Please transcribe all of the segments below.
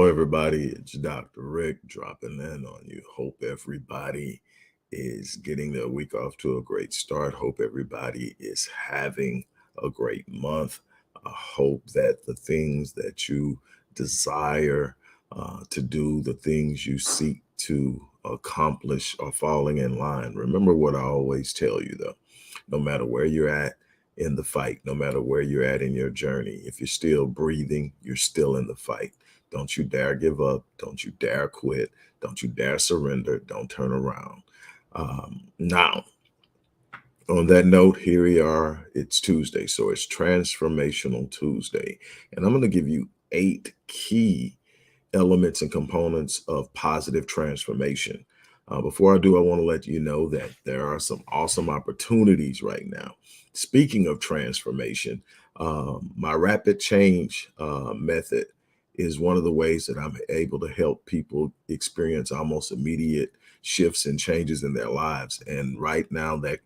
Hello, everybody. It's Dr. Rick dropping in on you. Hope everybody is getting their week off to a great start. Hope everybody is having a great month. I hope that the things that you desire to do, the things you seek to accomplish, are falling in line. Remember what I always tell you, though, no matter where you're at in the fight, no matter where you're at in your journey, if you're still breathing, you're still in the fight. Don't you dare give up. Don't you dare quit. Don't you dare surrender. Don't turn around. Now, on that note, here we are. It's Tuesday. So it's Transformational Tuesday. And I'm going to give you 8 key elements and components of positive transformation. Before I do, I want to let you know that there are some awesome opportunities right now. Speaking of transformation, my rapid change method is one of the ways that I'm able to help people experience almost immediate shifts and changes in their lives. And right now, that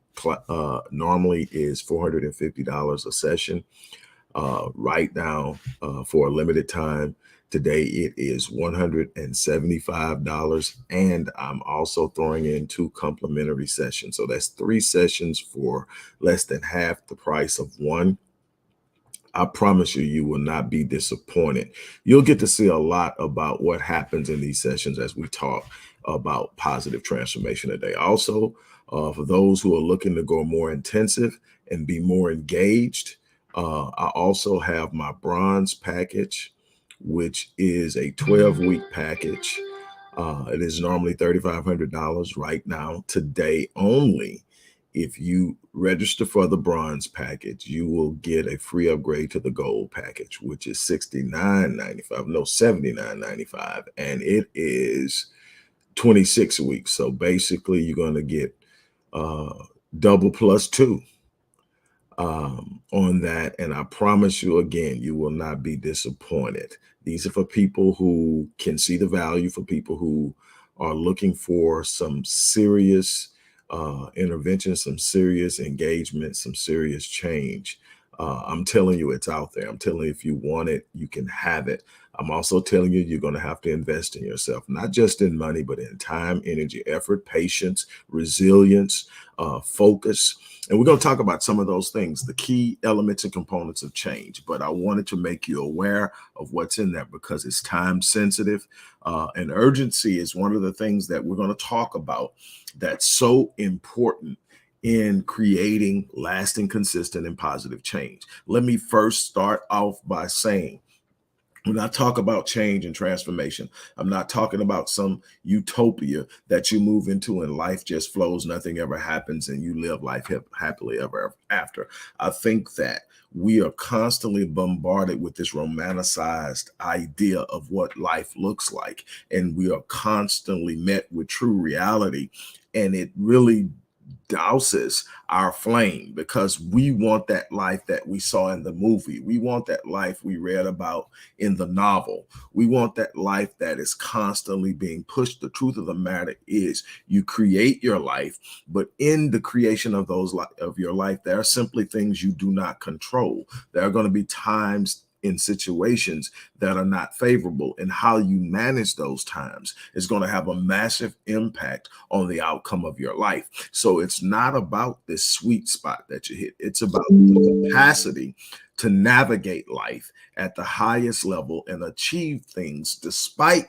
normally is $450 a session. Right now, for a limited time, today it is $175. And I'm also throwing in 2 complimentary sessions. So that's 3 sessions for less than half the price of one. I promise you, you will not be disappointed. You'll get to see a lot about what happens in these sessions as we talk about positive transformation today. Also, for those who are looking to go more intensive and be more engaged, I also have my bronze package, which is a 12-week package. It is normally $3,500 right now. Today only, if you register for the bronze package, you will get a free upgrade to the gold package, which is $69.95, no, $79.95, and it is 26 weeks. So basically, you're going to get uh, double plus 2 on that. And I promise you again, you will not be disappointed. These are for people who can see the value, for people who are looking for some serious intervention, some serious engagement, some serious change. I'm telling you, it's out there. I'm telling you, if you want it, you can have it. I'm also telling you, you're going to have to invest in yourself, not just in money, but in time, energy, effort, patience, resilience, focus. And we're going to talk about some of those things, the key elements and components of change. But I wanted to make you aware of what's in there because it's time sensitive. And urgency is one of the things that we're going to talk about that's so important in creating lasting, consistent, and positive change. Let me first start off by saying, when I talk about change and transformation, I'm not talking about some utopia that you move into and life just flows, nothing ever happens, and you live life happily ever after. I think that we are constantly bombarded with this romanticized idea of what life looks like, and we are constantly met with true reality, and it really douses our flame because we want that life that we saw in the movie. We want that life we read about in the novel. We want that life that is constantly being pushed. The truth of the matter is you create your life, but in the creation of of your life, there are simply things you do not control. There are going to be times in situations that are not favorable, and how you manage those times is going to have a massive impact on the outcome of your life. So it's not about this sweet spot that you hit. It's about the capacity to navigate life at the highest level and achieve things despite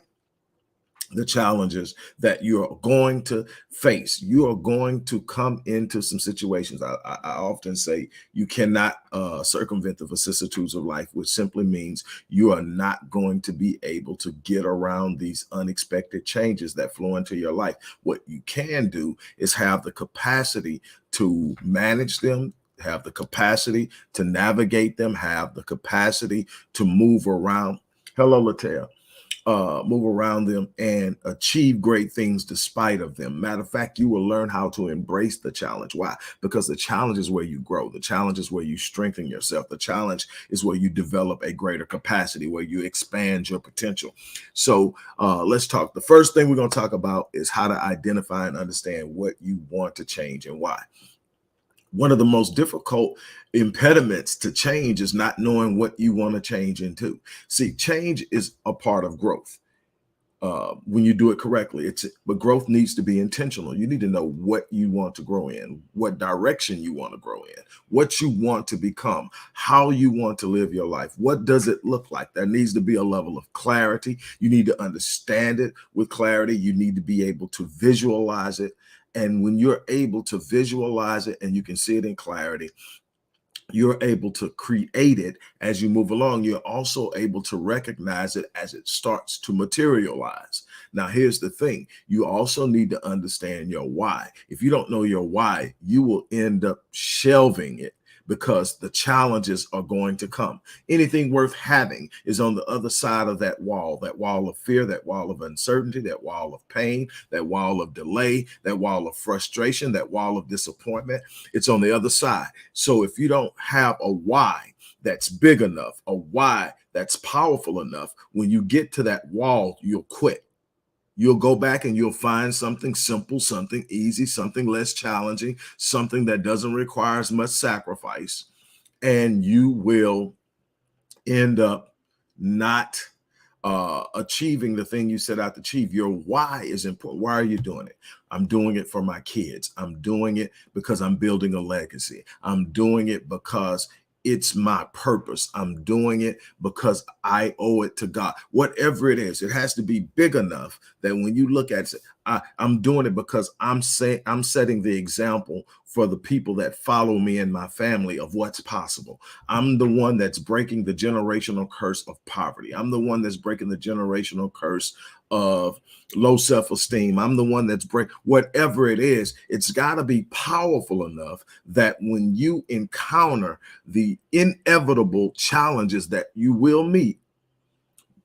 the challenges that you are going to face. You are going to come into some situations. I often say you cannot circumvent the vicissitudes of life, which simply means you are not going to be able to get around these unexpected changes that flow into your life. What you can do is have the capacity to manage them, have the capacity to navigate them, have the capacity to move around. Hello, Latea. Move around them and achieve great things despite of them. Matter of fact, you will learn how to embrace the challenge. Why? Because the challenge is where you grow. The challenge is where you strengthen yourself. The challenge is where you develop a greater capacity, where you expand your potential. So let's talk. The first thing we're going to talk about is how to identify and understand what you want to change and why. One of the most difficult impediments to change is not knowing what you want to change into. See, change is a part of growth. When you do it correctly, but growth needs to be intentional. You need to know what you want to grow in, what direction you want to grow in, what you want to become, how you want to live your life. What does it look like? There needs to be a level of clarity. You need to understand it with clarity. You need to be able to visualize it. And when you're able to visualize it and you can see it in clarity, you're able to create it as you move along. You're also able to recognize it as it starts to materialize. Now, here's the thing. You also need to understand your why. If you don't know your why, you will end up shelving it because the challenges are going to come. Anything worth having is on the other side of that wall of fear, that wall of uncertainty, that wall of pain, that wall of delay, that wall of frustration, that wall of disappointment. It's on the other side. So if you don't have a why that's big enough, a why that's powerful enough, when you get to that wall, you'll quit. You'll go back and you'll find something simple, something easy, something less challenging, something that doesn't require as much sacrifice, and you will end up not achieving the thing you set out to achieve. Your why is important. Why are you doing it? I'm doing it for my kids. I'm doing it because I'm building a legacy. I'm doing it because it's my purpose. I'm doing it because I owe it to God. Whatever it is, it has to be big enough that when you look at it, I'm doing it because I'm setting the example for the people that follow me and my family of what's possible. I'm the one that's breaking the generational curse of poverty. I'm the one that's breaking the generational curse of low self-esteem. I'm the one that's whatever it is, it's got to be powerful enough that when you encounter the inevitable challenges that you will meet,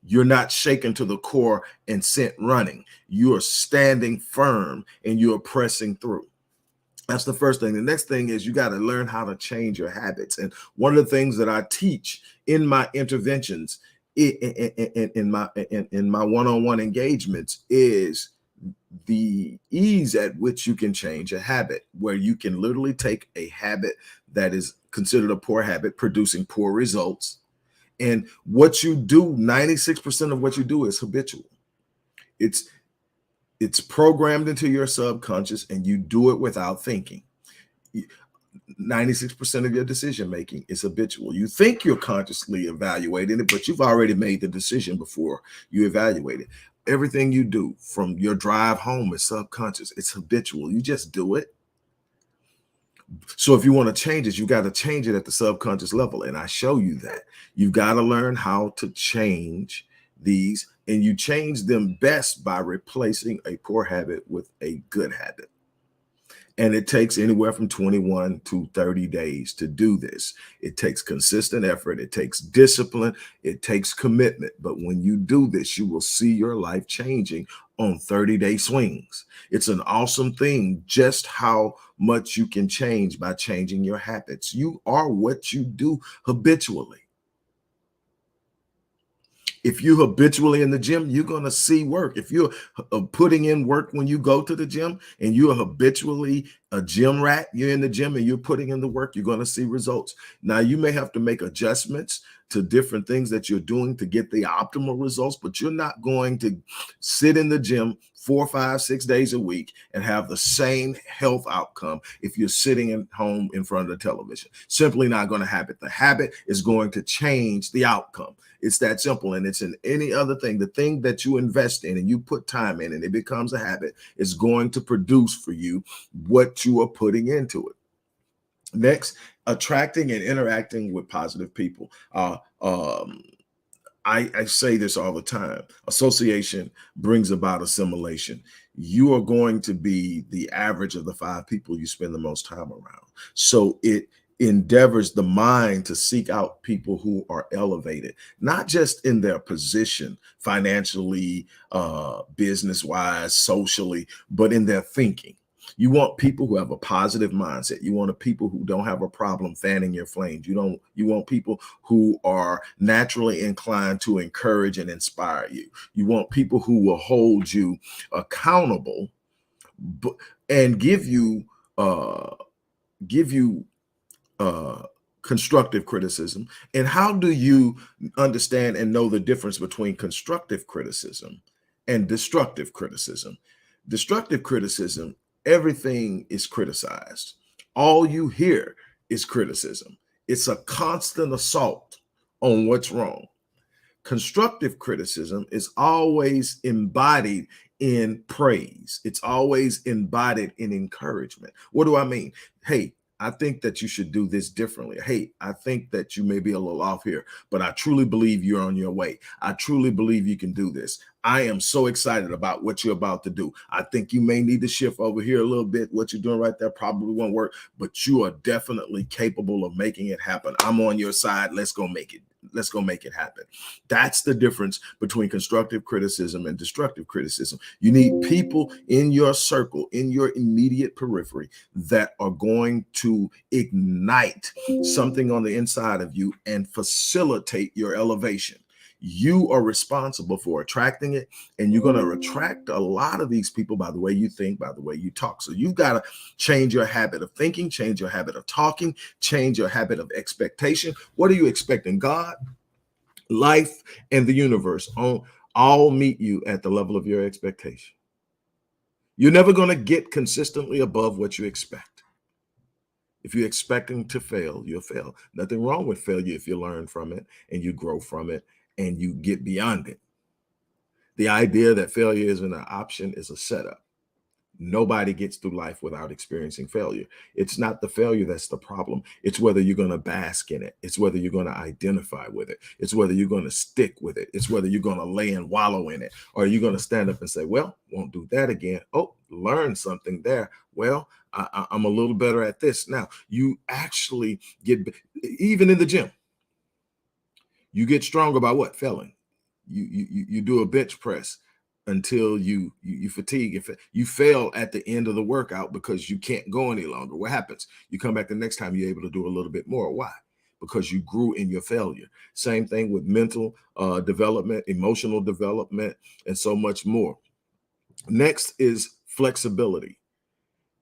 you're not shaken to the core and sent running. You are standing firm and you're pressing through. That's the first thing. The next thing is you got to learn how to change your habits. And one of the things that I teach in my interventions, in my one-on-one engagements, is the ease at which you can change a habit, where you can literally take a habit that is considered a poor habit, producing poor results. And what you do, 96% of what you do is habitual. It's it's programmed into your subconscious and you do it without thinking. 96% of your decision making is habitual. You think you're consciously evaluating it, but you've already made the decision before you evaluate it. Everything you do from your drive home is subconscious. It's habitual. You just do it. So if you want to change it, you got to change it at the subconscious level. And I show you that. You've got to learn how to change these, and you change them best by replacing a poor habit with a good habit. And it takes anywhere from 21 to 30 days to do this. It takes consistent effort. It takes discipline. It takes commitment. But when you do this, you will see your life changing on 30-day swings. It's an awesome thing just how much you can change by changing your habits. You are what you do habitually. If you're habitually in the gym, you're going to see work. If you're putting in work when you go to the gym and you're habitually a gym rat, you're in the gym and you're putting in the work, you're going to see results. Now, you may have to make adjustments to different things that you're doing to get the optimal results, but you're not going to sit in the gym 4, 5, 6 days a week and have the same health outcome if you're sitting at home in front of the television. Simply not going to happen. The habit is going to change the outcome. It's that simple. And it's in any other thing. The thing that you invest in and you put time in and it becomes a habit is going to produce for you what you are putting into it. Next, attracting and interacting with positive people. I say this all the time. Association brings about assimilation. You are going to be the average of the 5 people you spend the most time around. So it endeavors the mind to seek out people who are elevated, not just in their position, financially, business-wise, socially, but in their thinking. You want people who have a positive mindset. You want people who don't have a problem fanning your flames. You want people who are naturally inclined to encourage and inspire you. You want people who will hold you accountable and give you give you uh, constructive criticism. And how do you understand and know the difference between constructive criticism and destructive criticism? Destructive criticism, everything is criticized. All you hear is criticism. It's a constant assault on what's wrong. Constructive criticism is always embodied in praise. It's always embodied in encouragement. What do I mean? Hey, I think that you should do this differently. Hey, I think that you may be a little off here, but I truly believe you're on your way. I truly believe you can do this. I am so excited about what you're about to do. I think you may need to shift over here a little bit. What you're doing right there probably won't work, but you are definitely capable of making it happen. I'm on your side. Let's go make it. Let's go make it happen. That's the difference between constructive criticism and destructive criticism. You need people in your circle, in your immediate periphery, that are going to ignite something on the inside of you and facilitate your elevation. You are responsible for attracting it, and you're going to attract a lot of these people by the way you think, by the way you talk. So you've got to change your habit of thinking, change your habit of talking, change your habit of expectation. What are you expecting? God, life, and the universe all meet you at the level of your expectation. You're never going to get consistently above what you expect. If you're expecting to fail, you'll fail. Nothing wrong with failure if you learn from it and you grow from it and you get beyond it. The idea that failure isn't an option is a setup. Nobody gets through life without experiencing failure. It's not the failure that's the problem. It's whether you're going to bask in it. It's whether you're going to identify with it. It's whether you're going to stick with it. It's whether you're going to lay and wallow in it. Or you're going to stand up and say, well, won't do that again. Oh, learn something there. Well, I'm a little better at this. Now, you actually get, even in the gym, you get stronger by what? Failing. You do a bench press until you fatigue. If you fail at the end of the workout because you can't go any longer, what happens? You come back the next time, you're able to do a little bit more. Why? Because you grew in your failure. Same thing with mental development, emotional development, and so much more. Next is flexibility.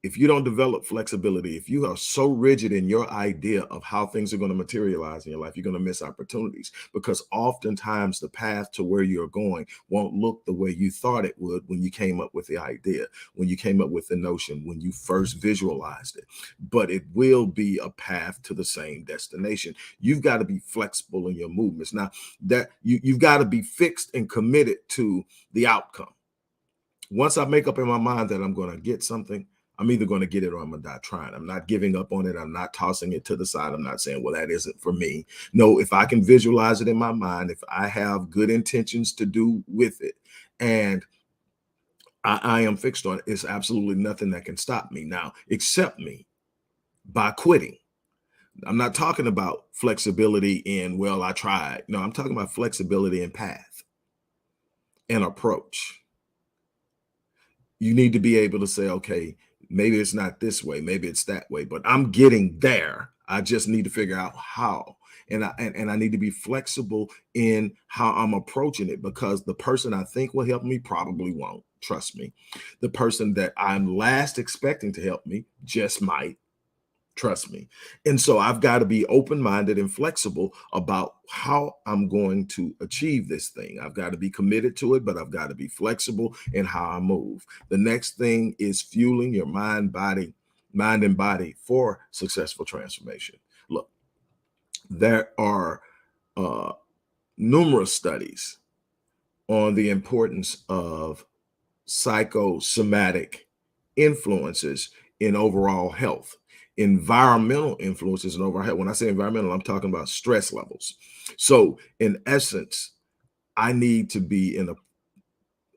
If you don't develop flexibility, if you are so rigid in your idea of how things are going to materialize in your life, you're going to miss opportunities, because oftentimes the path to where you're going won't look the way you thought it would when you came up with the idea, when you came up with the notion, when you first visualized it. But it will be a path to the same destination. You've got to be flexible in your movements. Now, that you've got to be fixed and committed to the outcome. Once I make up in my mind that I'm going to get something, I'm either going to get it or I'm going to die trying. I'm not giving up on it. I'm not tossing it to the side. I'm not saying, well, that isn't for me. No, if I can visualize it in my mind, if I have good intentions to do with it, and I am fixed on it, it's absolutely nothing that can stop me now, except me by quitting. I'm not talking about flexibility in, well, I tried. No, I'm talking about flexibility in path and approach. You need to be able to say, okay, maybe it's not this way, maybe it's that way, but I'm getting there. I just need to figure out how. And I need to be flexible in how I'm approaching it, because the person I think will help me probably won't. Trust me. The person that I'm last expecting to help me just might. Trust me. And so I've got to be open-minded and flexible about how I'm going to achieve this thing. I've got to be committed to it, but I've got to be flexible in how I move. The next thing is fueling your mind and body for successful transformation. Look, there are numerous studies on the importance of psychosomatic influences in overall health. Environmental influences in overall health. When I say environmental, I'm talking about stress levels. So in essence, I need to be in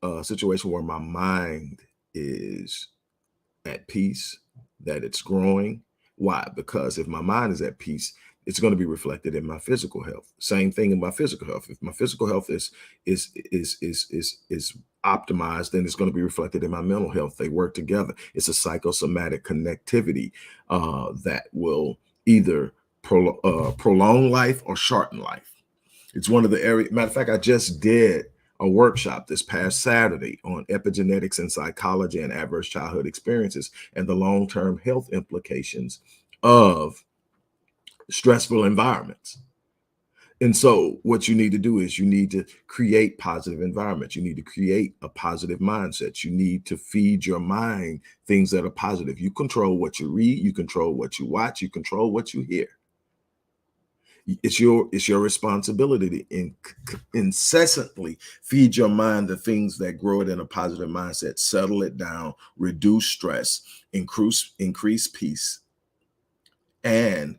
a situation where my mind is at peace, that it's growing. Why? Because if my mind is at peace, it's going to be reflected in my physical health. Same thing in my physical health. If my physical health is optimized, then it's going to be reflected in my mental health. They work together. It's a psychosomatic connectivity that will either prolong life or shorten life. It's one of the areas. Matter of fact, I just did a workshop this past Saturday on epigenetics and psychology and adverse childhood experiences and the long-term health implications of stressful environments. And so what you need to do is you need to create positive environments. You need to create a positive mindset. You need to feed your mind things that are positive. You control what you read, you control what you watch, you control what you hear. It's your responsibility to incessantly feed your mind the things that grow it in a positive mindset, settle it down, reduce stress, increase peace, and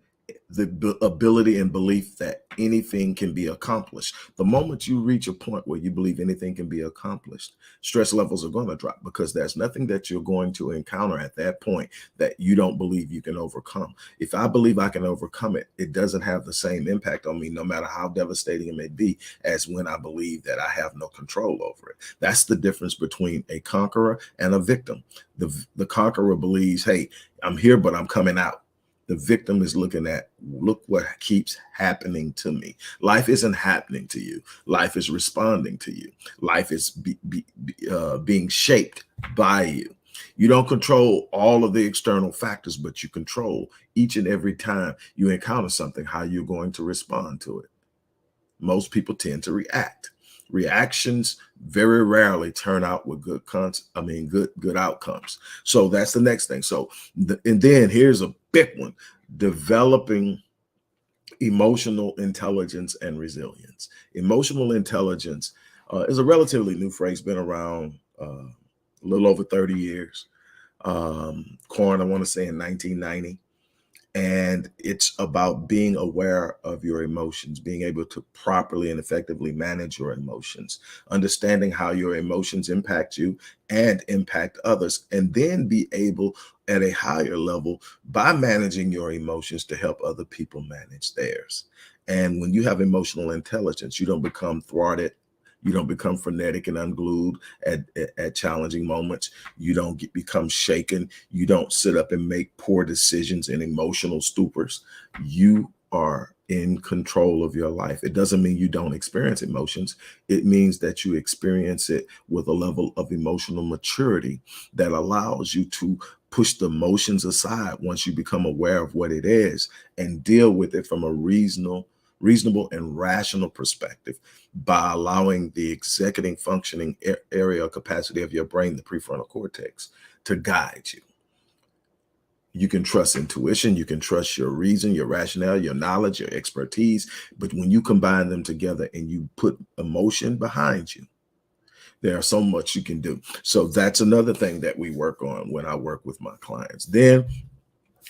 the ability and belief that anything can be accomplished. The moment you reach a point where you believe anything can be accomplished, stress levels are going to drop, because there's nothing that you're going to encounter at that point that you don't believe you can overcome. If I believe I can overcome it, it doesn't have the same impact on me, no matter how devastating it may be, as when I believe that I have no control over it. That's the difference between a conqueror and a victim. The conqueror believes, hey, I'm here, but I'm coming out. The victim is looking at, look what keeps happening to me. Life isn't happening to you. Life is responding to you. Life is being shaped by you. You don't control all of the external factors, but you control each and every time you encounter something, how you're going to respond to it. Most people tend to react. Reactions very rarely turn out with good outcomes. So that's the next thing. So, and then here's a big one: developing emotional intelligence and resilience. Emotional intelligence is a relatively new phrase, been around a little over 30 years. Coined, I want to say, in 1990. And it's about being aware of your emotions, being able to properly and effectively manage your emotions, understanding how your emotions impact you and impact others, and then be able at a higher level by managing your emotions to help other people manage theirs. And when you have emotional intelligence, you don't become thwarted. You don't become frenetic and unglued at challenging moments. You don't become shaken. You don't sit up and make poor decisions in emotional stupors. You are in control of your life. It doesn't mean you don't experience emotions. It means that you experience it with a level of emotional maturity that allows you to push the emotions aside once you become aware of what it is and deal with it from a reasonable and rational perspective, by allowing the executive functioning area or capacity of your brain, the prefrontal cortex, to guide you. You can trust intuition, you can trust your reason, your rationale, your knowledge, your expertise, but when you combine them together and you put emotion behind you, there's so much you can do. So that's another thing that we work on when I work with my clients. Then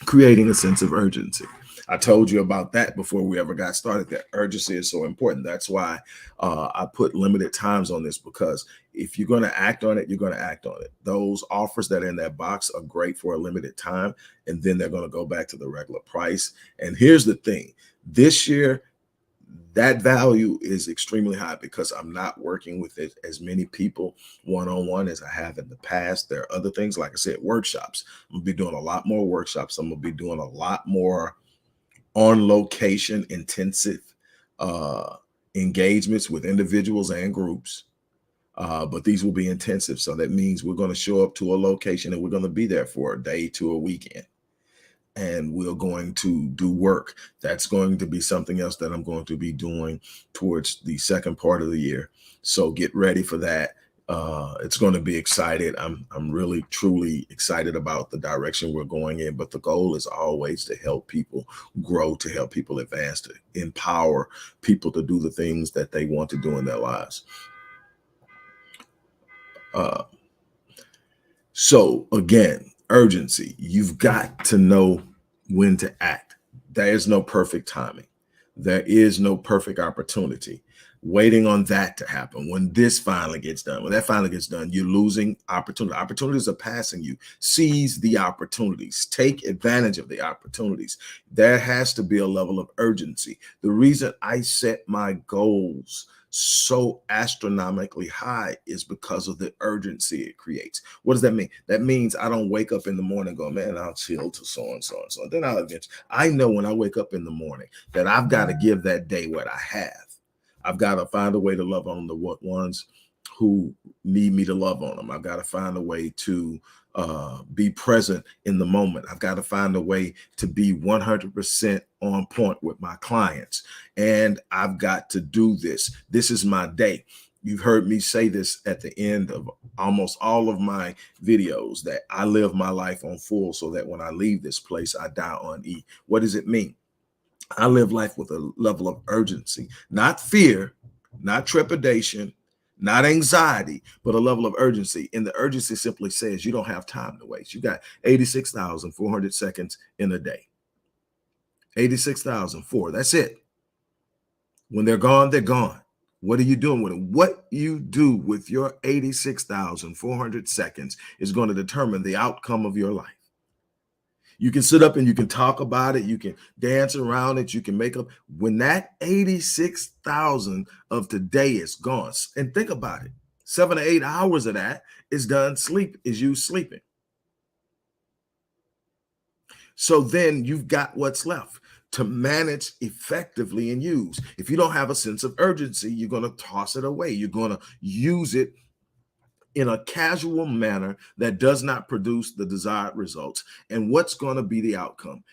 creating a sense of urgency. I told you about that before we ever got started, that urgency is so important. That's why I put limited times on this, because if you're going to act on it, you're going to act on it. Those offers that are in that box are great for a limited time, and then they're going to go back to the regular price. And here's the thing: this year, that value is extremely high because I'm not working with it as many people one-on-one as I have in the past. There are other things, like I said, workshops. I'm gonna be doing a lot more workshops. I'm gonna be doing a lot more on location intensive engagements with individuals and groups. But these will be intensive. So that means we're going to show up to a location and we're going to be there for a day to a weekend. And we're going to do work. That's going to be something else that I'm going to be doing towards the second part of the year. So get ready for that. It's going to be excited. I'm really, truly excited about the direction we're going in. But the goal is always to help people grow, to help people advance, to empower people to do the things that they want to do in their lives. So again, urgency. You've got to know when to act. There is no perfect timing. There is no perfect opportunity. Waiting on that to happen. When this finally gets done, when that finally gets done, you're losing opportunity. Opportunities are passing you. Seize the opportunities. Take advantage of the opportunities. There has to be a level of urgency. The reason I set my goals so astronomically high is because of the urgency it creates. What does that mean? That means I don't wake up in the morning and go, man, I'll chill to so and so and so. Then I'll eventually, I know when I wake up in the morning that I've got to give that day what I have. I've got to find a way to love on the ones who need me to love on them. I've got to find a way to be present in the moment. I've got to find a way to be 100% on point with my clients. And I've got to do this. This is my day. You've heard me say this at the end of almost all of my videos, that I live my life on full so that when I leave this place, I die on E. What does it mean? I live life with a level of urgency, not fear, not trepidation, not anxiety, but a level of urgency. And the urgency simply says you don't have time to waste. You got 86,400 seconds in a day. 86,004. That's it. When they're gone, they're gone. What are you doing with it? What you do with your 86,400 seconds is going to determine the outcome of your life. You can sit up and you can talk about it. You can dance around it. You can make up. When that 86,000 of today is gone, and think about it, 7 to 8 hours of that is done is you sleeping. So then you've got what's left to manage effectively and use. If you don't have a sense of urgency, you're going to toss it away. You're going to use it in a casual manner that does not produce the desired results. And what's going to be the outcome?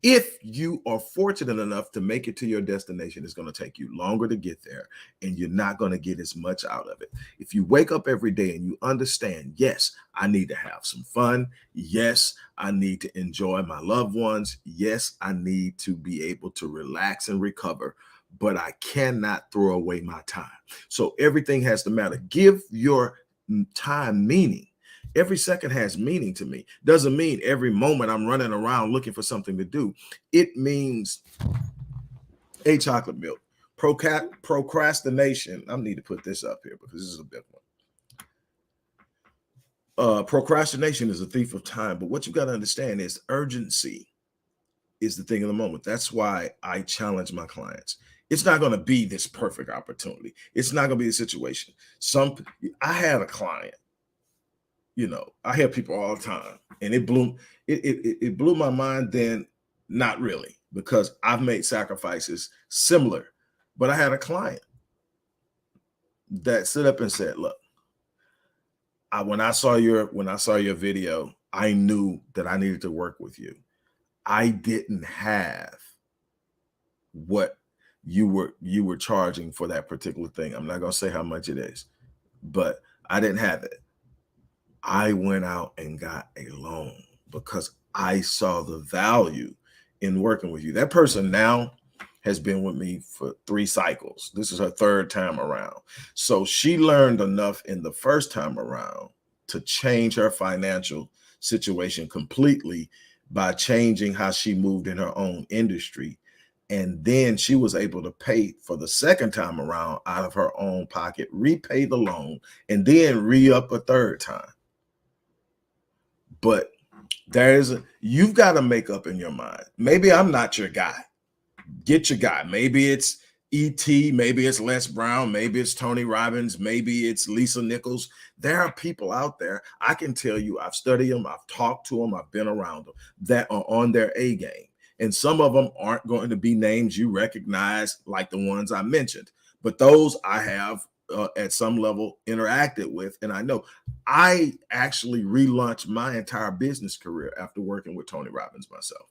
If you are fortunate enough to make it to your destination, it's going to take you longer to get there, and you're not going to get as much out of it. If you wake up every day and you understand, yes, I need to have some fun. Yes, I need to enjoy my loved ones. Yes, I need to be able to relax and recover, but I cannot throw away my time. So everything has to matter. Give your time meaning. Every second has meaning to me. Doesn't mean every moment I'm running around looking for something to do. It means a chocolate milk. Procrastination. I need to put this up here because this is a big one. Procrastination is a thief of time, but what you got to understand is urgency is the thing of the moment. That's why I challenge my clients. It's not going to be this perfect opportunity. It's not going to be a situation. I had a client. I hear people all the time, and it blew my mind then, not really, because I've made sacrifices similar. But I had a client that stood up and said, look, when I saw your video, I knew that I needed to work with you. I didn't have what you were charging for that particular thing. I'm not going to say how much it is, but I didn't have it. I went out and got a loan because I saw the value in working with you. That person now has been with me for 3 cycles. This is her 3rd time around. So she learned enough in the first time around to change her financial situation completely by changing how she moved in her own industry. And then she was able to pay for the 2nd time around out of her own pocket, repay the loan, and then re-up a 3rd time. But you've got to make up in your mind. Maybe I'm not your guy. Get your guy. Maybe it's E.T., maybe it's Les Brown, maybe it's Tony Robbins, maybe it's Lisa Nichols. There are people out there, I can tell you, I've studied them, I've talked to them, I've been around them, that are on their A game. And some of them aren't going to be names you recognize like the ones I mentioned. But those I have at some level interacted with, and I know. I actually relaunched my entire business career after working with Tony Robbins myself.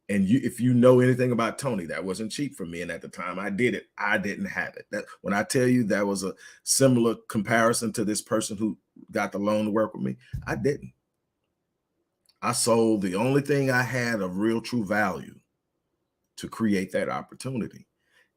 And if you know anything about Tony, that wasn't cheap for me. And at the time I did it, I didn't have it. That when I tell you that was a similar comparison to this person who got the loan to work with me, I didn't. I sold the only thing I had of real true value to create that opportunity.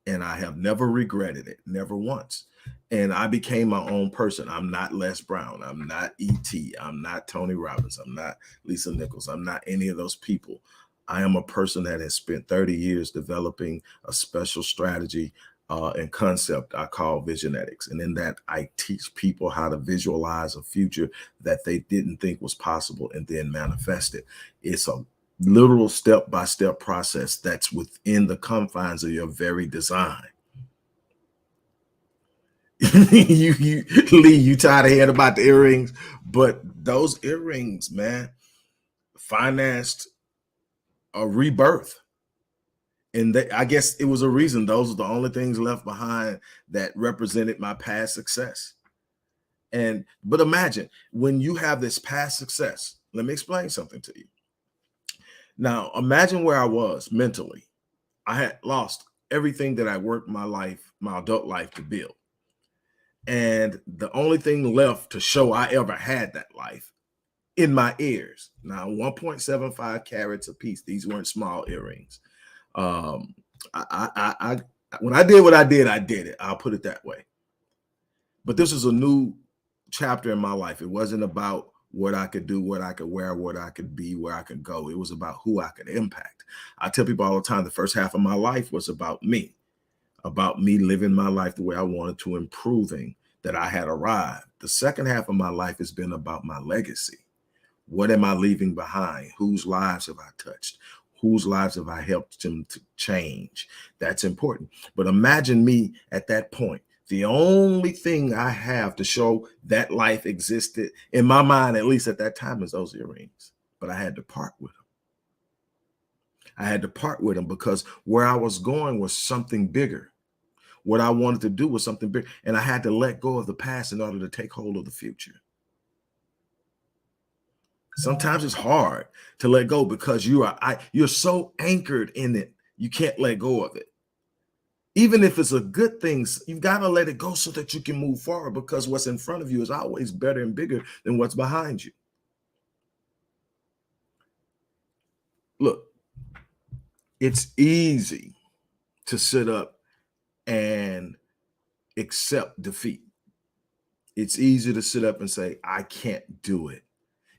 And I have never regretted it, never once. And I became my own person. I'm not Les Brown. I'm not E.T. I'm not Tony Robbins. I'm not Lisa Nichols. I'm not any of those people. I am a person that has spent 30 years developing a special strategy and concept I call Visionetics. And in that, I teach people how to visualize a future that they didn't think was possible and then manifest it. It's a literal step-by-step process that's within the confines of your very design. Lee, you tired of hearing about the earrings, but those earrings, man, financed a rebirth. And I guess it was a reason those are the only things left behind that represented my past success. But imagine when you have this past success. Let me explain something to you. Now, imagine where I was mentally. I had lost everything that I worked my adult life to build. And the only thing left to show I ever had that life in my ears. Now, 1.75 carats a piece. These weren't small earrings. Um, when I did what I did it. I'll put it that way. But this is a new chapter in my life. It wasn't about what I could do, what I could wear, what I could be, where I could go. It was about who I could impact. I tell people all the time, the first half of my life was about me living my life the way I wanted to, and proving that I had arrived. The second half of my life has been about my legacy. What am I leaving behind? Whose lives have I touched? Whose lives have I helped them to change? That's important. But imagine me at that point. The only thing I have to show that life existed in my mind, at least at that time, is those earrings. But I had to part with them. I had to part with them because where I was going was something bigger. What I wanted to do was something big, and I had to let go of the past in order to take hold of the future. Sometimes it's hard to let go because you're so anchored in it, you can't let go of it. Even if it's a good thing, you've got to let it go so that you can move forward, because what's in front of you is always better and bigger than what's behind you. Look, it's easy to sit up and accept defeat. It's easy to sit up and say, I can't do it.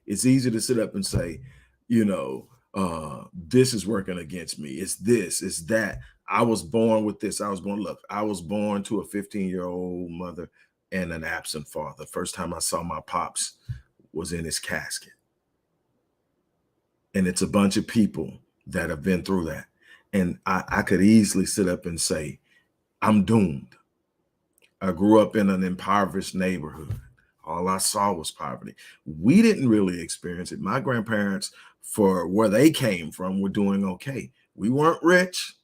It's easy to sit up and say, this is working against me. It's this, it's that. I was born with this. I was born to a 15-year-old mother and an absent father. First time I saw my pops was in his casket. And it's a bunch of people that have been through that. And I could easily sit up and say, I'm doomed. I grew up in an impoverished neighborhood. All I saw was poverty. We didn't really experience it. My grandparents, for where they came from, were doing okay. We weren't rich,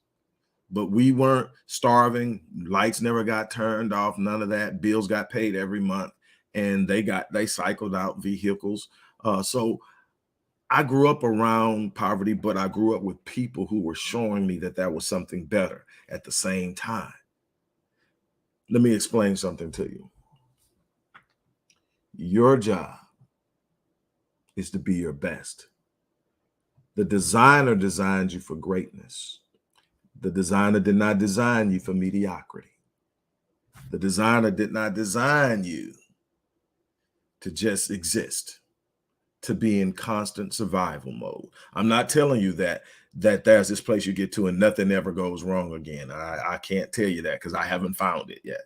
but we weren't starving. Lights never got turned off, none of that. Bills got paid every month, and they cycled out vehicles. So I grew up around poverty, but I grew up with people who were showing me that that was something better at the same time. Let me explain something to you. Your job is to be your best. The designer designed you for greatness. The designer did not design you for mediocrity. The designer did not design you to just exist, to be in constant survival mode. I'm not telling you that there's this place you get to and nothing ever goes wrong again. I can't tell you that because I haven't found it yet.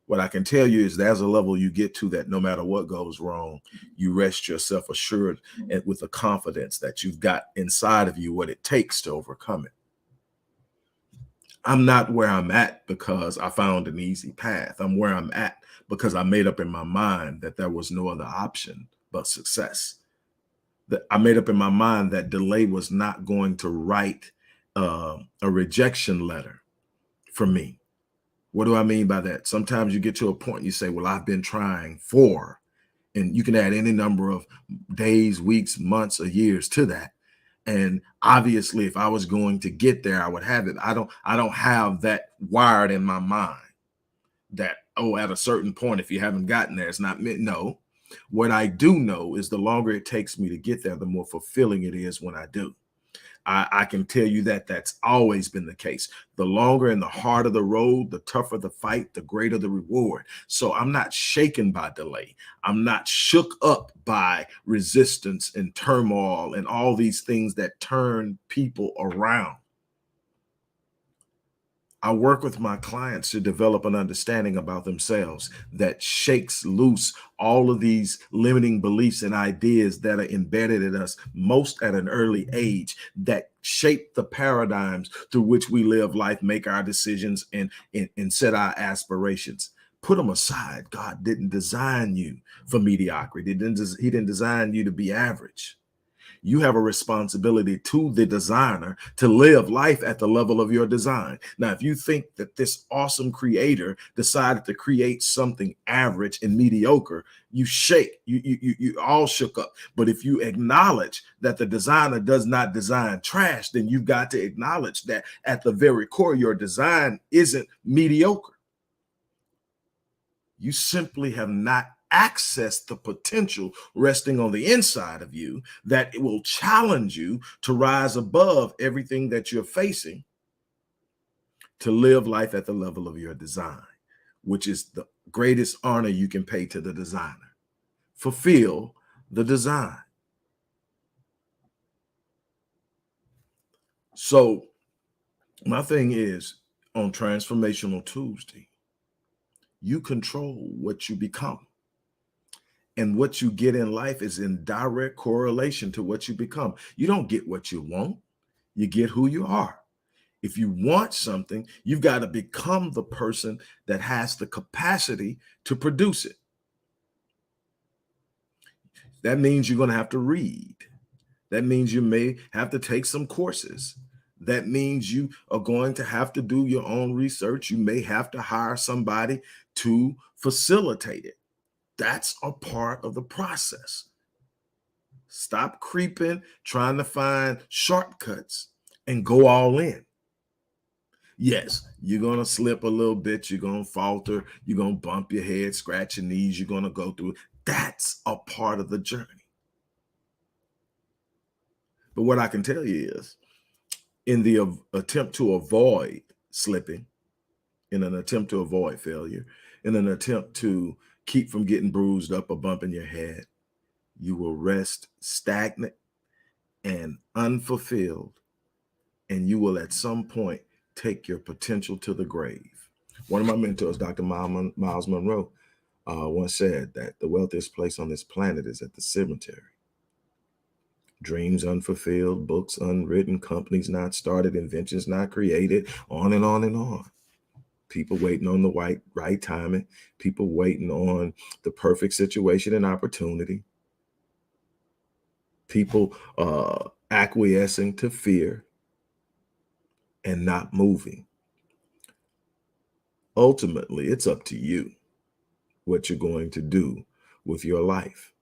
What I can tell you is there's a level you get to that no matter what goes wrong, you rest yourself assured and with the confidence that you've got inside of you what it takes to overcome it. I'm not where I'm at because I found an easy path. I'm where I'm at because I made up in my mind that there was no other option but success. That I made up in my mind that delay was not going to write a rejection letter for me. What do I mean by that? Sometimes you get to a point and you say, well, I've been trying for, and you can add any number of days, weeks, months, or years to that. And obviously, if I was going to get there, I would have it. I don't have that wired in my mind that, oh, at a certain point, if you haven't gotten there, it's not meant. No. What I do know is the longer it takes me to get there, the more fulfilling it is when I do. I can tell you that that's always been the case. The longer and the harder the road, the tougher the fight, the greater the reward. So I'm not shaken by delay. I'm not shook up by resistance and turmoil and all these things that turn people around. I work with my clients to develop an understanding about themselves that shakes loose all of these limiting beliefs and ideas that are embedded in us, most at an early age, that shape the paradigms through which we live life, make our decisions, and set our aspirations. Put them aside. God didn't design you for mediocrity. He didn't design you to be average. You have a responsibility to the designer to live life at the level of your design. Now, if you think that this awesome creator decided to create something average and mediocre, you shake, you all shook up. But if you acknowledge that the designer does not design trash, then you've got to acknowledge that at the very core, your design isn't mediocre. You simply have not accessed the potential resting on the inside of you that it will challenge you to rise above everything that you're facing, to live life at the level of your design, which is the greatest honor you can pay to the designer. Fulfill the design. So my thing is, on Transformational Tuesday, you control what you become. And what you get in life is in direct correlation to what you become. You don't get what you want, you get who you are. If you want something, you've got to become the person that has the capacity to produce it. That means you're going to have to read. That means you may have to take some courses. That means you are going to have to do your own research. You may have to hire somebody to facilitate it. That's a part of the process. Stop creeping, trying to find shortcuts, and go all in. Yes, you're going to slip a little bit. You're going to falter. You're going to bump your head, scratch your knees. You're going to go through it. That's a part of the journey. But what I can tell you is, in the attempt to avoid slipping, in an attempt to avoid failure, in an attempt to keep from getting bruised up or bumping your head, you will rest stagnant and unfulfilled, and you will at some point take your potential to the grave. One of my mentors, Dr. Miles Monroe, once said that the wealthiest place on this planet is at the cemetery. Dreams unfulfilled, books unwritten, companies not started, inventions not created, on and on and on. People waiting on the right timing, people waiting on the perfect situation and opportunity, people acquiescing to fear and not moving. Ultimately, it's up to you what you're going to do with your life.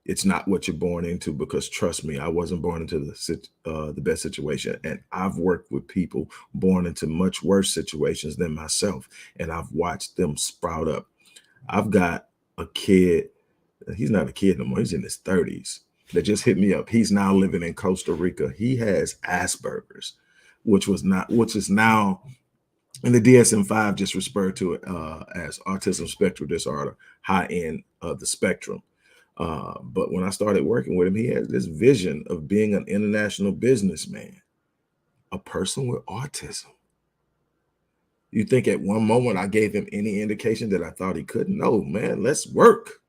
It's not what you're born into, because trust me, I wasn't born into the best situation. And I've worked with people born into much worse situations than myself. And I've watched them sprout up. I've got a kid, he's not a kid no more, he's in his 30s, that just hit me up. He's now living in Costa Rica. He has Asperger's, which is now in the DSM-5 just referred to it as autism spectrum disorder, high end of the spectrum. But when I started working with him, he had this vision of being an international businessman, a person with autism. You think at one moment I gave him any indication that I thought he couldn't? No, man, let's work.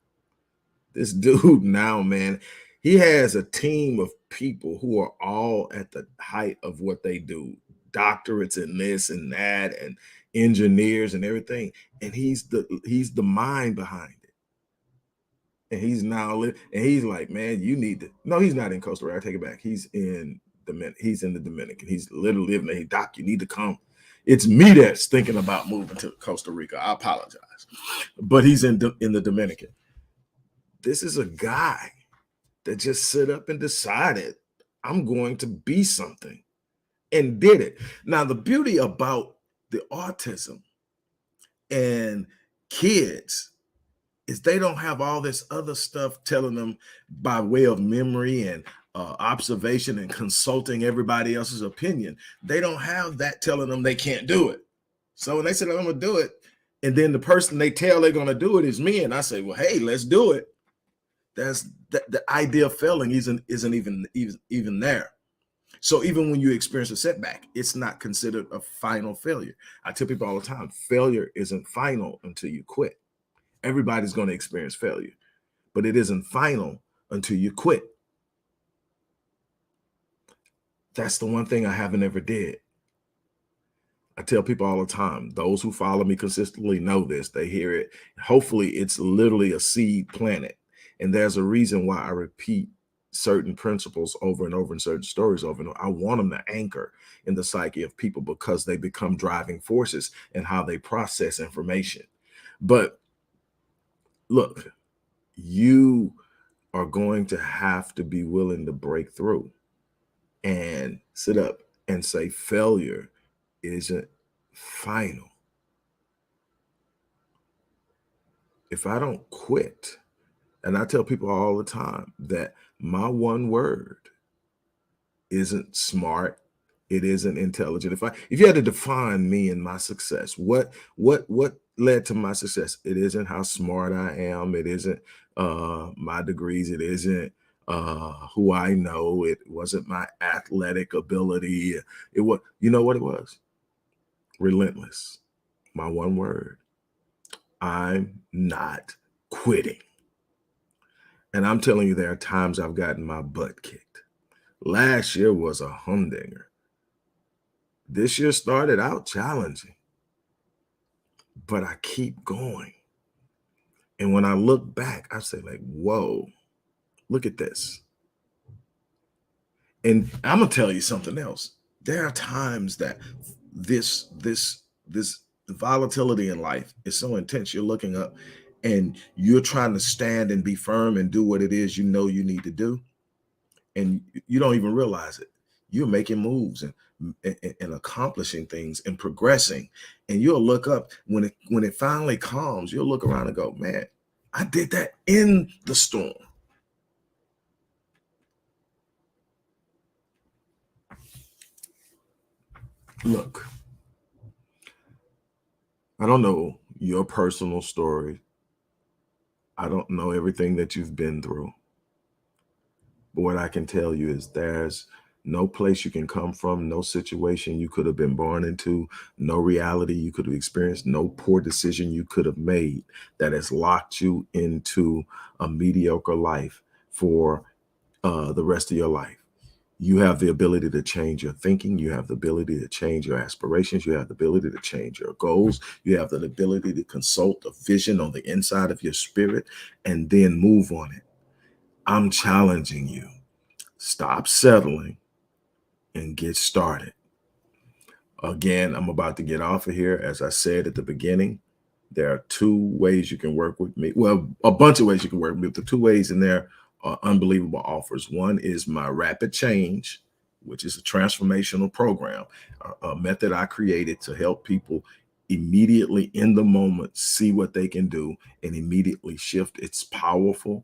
This dude now, man, he has a team of people who are all at the height of what they do. Doctorates in this and that, and engineers and everything. And he's the mind behind it. And he's now and he's like, man, you need to. No, he's not in Costa Rica. I take it back. He's in the Dominican. He's literally living there. Doc, you need to come. It's me that's thinking about moving to Costa Rica. I apologize, but he's in the Dominican. This is a guy that just sit up and decided, I'm going to be something, and did it. Now, the beauty about the autism and kids is they don't have all this other stuff telling them by way of memory and observation and consulting everybody else's opinion. They don't have that telling them they can't do it. So when they said, I'm going to do it, and then the person they tell they're going to do it is me, and I say, well, hey, let's do it. The idea of failing isn't even there. So even when you experience a setback, it's not considered a final failure. I tell people all the time, failure isn't final until you quit. Everybody's going to experience failure, but it isn't final until you quit. That's the one thing I haven't ever did. I tell people all the time, those who follow me consistently know this, they hear it. Hopefully it's literally a seed planted. And there's a reason why I repeat certain principles over and over and certain stories over and over. I want them to anchor in the psyche of people because they become driving forces in how they process information. But look, you are going to have to be willing to break through and sit up and say failure isn't final. If I don't quit, and I tell people all the time that my one word isn't smart, it isn't intelligent. If you had to define me and my success, what led to my success? It isn't how smart I am, it isn't my degrees, it isn't who I know, it wasn't my athletic ability. It was, you know what it was? Relentless. My one word. I'm not quitting. And I'm telling you, there are times I've gotten my butt kicked. Last year was a humdinger. This year started out challenging, but I keep going. And when I look back, I say, like, whoa, look at this. And I'm gonna tell you something else. There are times that this volatility in life is so intense. You're looking up and you're trying to stand and be firm and do what it is you know you need to do, and you don't even realize it. You're making moves and accomplishing things and progressing. And you'll look up when it finally calms, you'll look around and go, man, I did that in the storm. Look, I don't know your personal story. I don't know everything that you've been through. But what I can tell you is there's no place you can come from, no situation you could have been born into, no reality you could have experienced, no poor decision you could have made that has locked you into a mediocre life for the rest of your life. You have the ability to change your thinking. You have the ability to change your aspirations. You have the ability to change your goals. You have the ability to consult a vision on the inside of your spirit and then move on it. I'm challenging you. Stop settling and get started. Again, I'm about to get off of here. As I said at the beginning, there are two ways you can work with me. Well, a bunch of ways you can work with me. The two ways in there are unbelievable offers. One is my Rapid Change, which is a transformational program, a method I created to help people immediately in the moment see what they can do and immediately shift. It's powerful.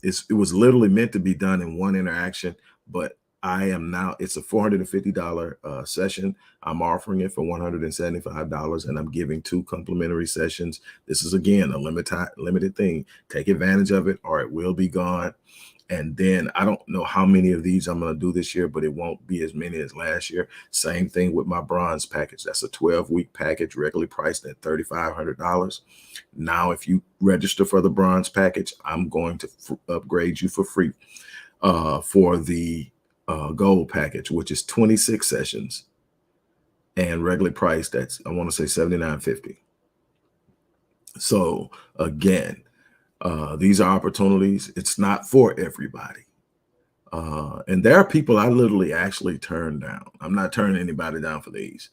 It was literally meant to be done in one interaction, but I am now, it's a $450 session. I'm offering it for $175 and I'm giving 2 complimentary sessions. This is again a limited thing. Take advantage of it or it will be gone. And then I don't know how many of these I'm going to do this year, but it won't be as many as last year. Same thing with my bronze package. That's a 12-week package, regularly priced at $3,500. Now, if you register for the bronze package, I'm going to upgrade you for free for the gold package, which is 26 sessions and regularly priced at, I want to say $79.50. So again, these are opportunities. It's not for everybody. And there are people I literally actually turn down. I'm not turning anybody down for these,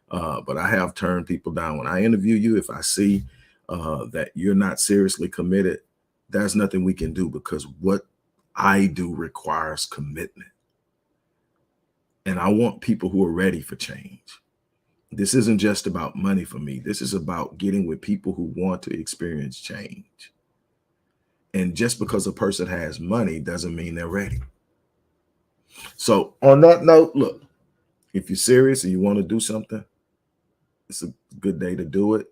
but I have turned people down. When I interview you, if I see that you're not seriously committed, there's nothing we can do because what I do requires commitment. And I want people who are ready for change. This isn't just about money for me. This is about getting with people who want to experience change. And just because a person has money doesn't mean they're ready. So on that note, look, if you're serious and you want to do something, it's a good day to do it.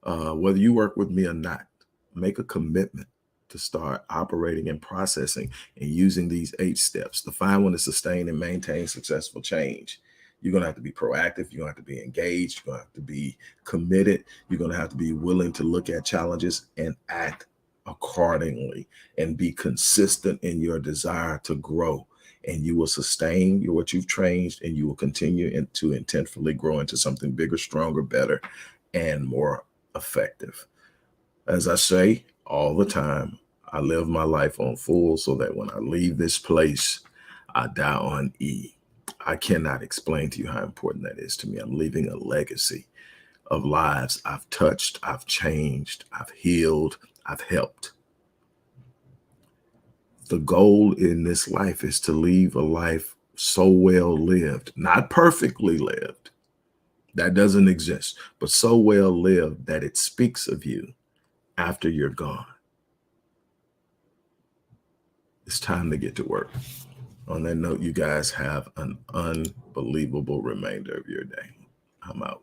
Whether you work with me or not, make a commitment to start operating and processing and using these 8 steps to find one to sustain and maintain successful change. You're going to have to be proactive. You're going to have to be engaged. You're going to have to be committed. You're going to have to be willing to look at challenges and act accordingly and be consistent in your desire to grow. And you will sustain what you've changed and you will continue to intentionally grow into something bigger, stronger, better, and more effective. As I say all the time, I live my life on full so that when I leave this place, I die on E. I cannot explain to you how important that is to me. I'm leaving a legacy of lives I've touched, I've changed, I've healed, I've helped. The goal in this life is to leave a life so well lived, not perfectly lived. That doesn't exist, but so well lived that it speaks of you after you're gone. It's time to get to work. On that note, you guys have an unbelievable remainder of your day. I'm out.